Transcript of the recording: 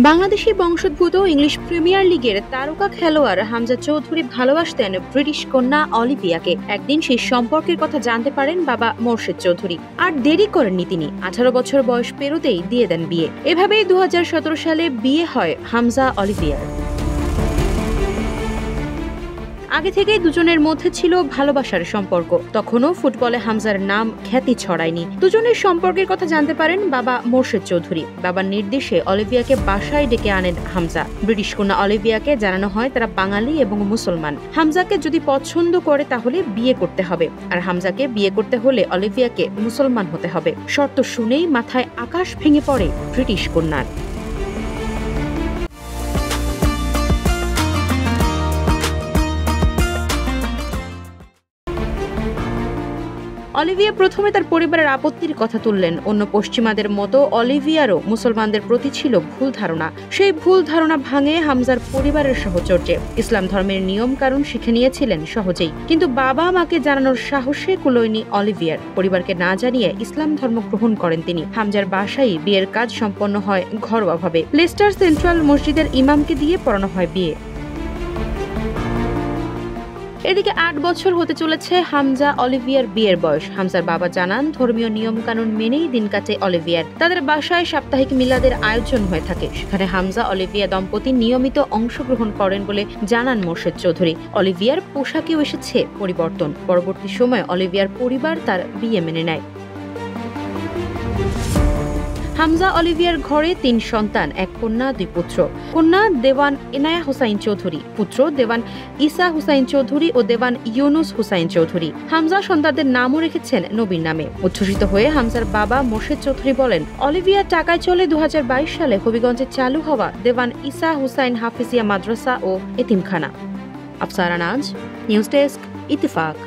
বাংলাদেশি বংশোদ্ভূত English premier লিগের তারকা খেলোয়াড় হামজা চৌধুরী ভালোবাসতেন ব্রিটিশ কন্যা অলিভিয়াকে। একদিন সেই সম্পর্কের কথা জানতে পারেন বাবা মোর্শেদ চৌধুরী। আর দেরি করেননি তিনি, 18 বছর বয়স পেরোতেই দিয়ে দেন বিয়ে। এভাবেই 2017 সালে বিয়ে হয় হামজা অলিভিয়ার। আগে থেকেই দুজনের মধ্যে ছিল ভালোবাসার সম্পর্ক। তখনও ফুটবলে হামজার নাম খ্যাতি ছড়ায়নি। দুজনের সম্পর্কের কথা জানতে পারেন বাবা মোর্শেদ চৌধুরী। বাবার নির্দেশে অলিভিয়াকে বাসায় ডেকে আনেন হামজা। ব্রিটিশ কন্যা অলিভিয়াকে জানানো হয় তারা বাঙালি এবং মুসলমান। হামজাকে যদি পছন্দ করে তাহলে বিয়ে করতে হবে, আর হামজাকে বিয়ে করতে হলে অলিভিয়াকে মুসলমান হতে হবে। শর্ত শুনেই মাথায় আকাশ ভেঙে পড়ে ব্রিটিশ কন্যার। অলিভিয়া প্রথমে তার পরিবারের আপত্তির কথা তুললেন। অন্য পশ্চিমাদের মতো অলিভিয়ারও মুসলমানদের প্রতি ছিল ভুল ধারণা। সেই ভুল ধারণা ভাঙে হামজার পরিবারের সহচর্যে। ইসলাম ধর্মের নিয়ম কানুন শিখে নিয়েছিলেন সহজেই, কিন্তু বাবা মাকে জানানোর সাহসে কুলোয়নি অলিভিয়ার। পরিবারকে না জানিয়ে ইসলাম ধর্ম গ্রহণ করেন তিনি। হামজার বাসায় বিয়ের কাজ সম্পন্ন হয় ঘরোয়াভাবে। লেস্টার সেন্ট্রাল মসজিদের ইমামকে দিয়ে পড়ানো হয় বিয়ে। এদিকে 8 বছর হতে চলেছে হামজা অলিভিয়ার বিয়ের বয়স। হামজার বাবা জানান ধর্মীয় নিয়ম কানুন মেনেই দিন কাটে অলিভিয়ার। তাদের বাসায় সাপ্তাহিক মিলাদের আয়োজন হয়ে থাকে। সেখানে হামজা অলিভিয়া দম্পতি নিয়মিত অংশগ্রহণ করেন বলে জানান মোর্শেদ চৌধুরী। অলিভিয়ার পোশাকেও এসেছে পরিবর্তন। পরবর্তী সময়ে অলিভিয়ার পরিবার তার বিয়ে মেনে নেয়। হামজা অলিভিয়ার ঘরে 3 সন্তান, 1 কন্যা 2 পুত্র। কন্যা দেওয়ান এনায়া হুসাইন চৌধুরী, পুত্র দেওয়ান ইসা হুসাইন চৌধুরী ও দেওয়ান ইউনুস হুসাইন চৌধুরী। হামজা সন্তানদের নামও রেখেছেন নবীর নামে। উচ্ছ্বসিত হয়ে হামজার বাবা মোর্শেদ চৌধুরী বলেন, অলিভিয়ার টাকায় চলে 2022 সালে হবিগঞ্জে চালু হওয়া দেওয়ান ইসা হুসাইন হাফিজিয়া মাদ্রাসা ও এতিমখানা। আফসারা নাজ, নিউজ ডেস্ক, ইত্তেফাক।